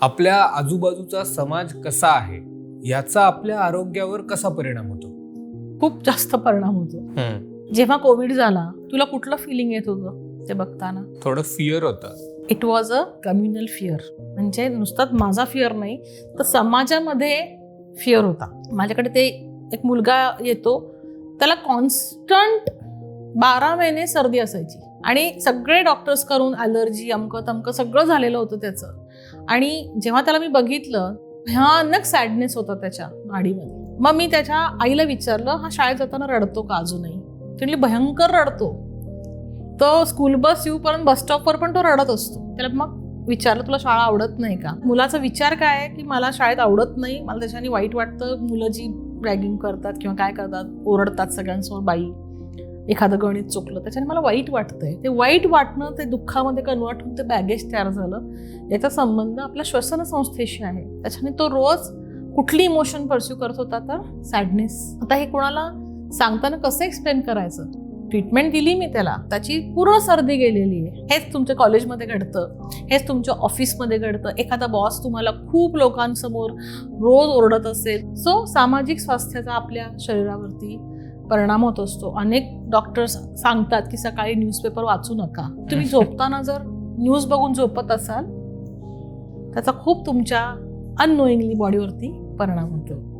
आपल्या आजूबाजूचा समाज कसा आहे याचा आपल्या आरोग्यावर कसा परिणाम होतो? खूप जास्त परिणाम होतो. जेव्हा कोविड झाला, तुला कुठलं फिलिंग येत होतं ते बघताना? थोडं फिअर होतं. It was a communal fear. म्हणजे नुसताच माझा फिअर नाही, तर समाजामध्ये फिअर होता. माझ्याकडे ते एक मुलगा येतो, त्याला कॉन्स्टंट 12 महिने सर्दी असायची आणि सगळे डॉक्टर्स करून ॲलर्जी अमकं तमकं सगळं झालेलं होतं त्याचं. आणि जेव्हा त्याला मी बघितलं, भयानक सॅडनेस होता त्याच्या नाडीमध्ये. मग मी त्याच्या आईला विचारलं, हा शाळेत जाताना रडतो का अजूनही? त्यांनी भयंकर रडतो. तो स्कूल बस येऊपर्यंत बस स्टॉपवर पण तो रडत असतो. त्याला मग विचारलं, तुला शाळा आवडत नाही का? मुलाचा विचार काय आहे की मला शाळेत आवडत नाही, मला त्याच्याने वाईट वाटतं. मुलं जी रॅगिंग करतात किंवा काय करतात, ओरडतात सगळ्यांसमोर, बाई एखादं गणित चुकलं त्याच्याने मला वाईट वाटतंय. ते वाईट वाटणं ते दुःखामध्ये कन्वर्ट होऊन ते बॅगेज तयार झालं. याचा संबंध आपल्या श्वसन संस्थेशी आहे. त्याच्याने तो रोज कुठली इमोशन परस्यू करत होता, तर सॅडनेस. आता हे कोणाला सांगताना कसं एक्सप्लेन करायचं? ट्रीटमेंट दिली मी त्याला, त्याची पूर्ण सर्दी गेलेली आहे. हेच तुमच्या कॉलेजमध्ये घडतं, हेच तुमच्या ऑफिसमध्ये घडतं. एखादा बॉस तुम्हाला खूप लोकांसमोर रोज ओरडत असेल. सो सामाजिक स्वास्थ्याचा आपल्या शरीरावरती परिणाम होत असतो. अनेक डॉक्टर्स सांगतात की सकाळी न्यूजपेपर वाचू नका. तुम्ही झोपताना जर न्यूज बघून झोपत असाल, त्याचा खूप तुमच्या अननोईंगली बॉडीवरती परिणाम होतो.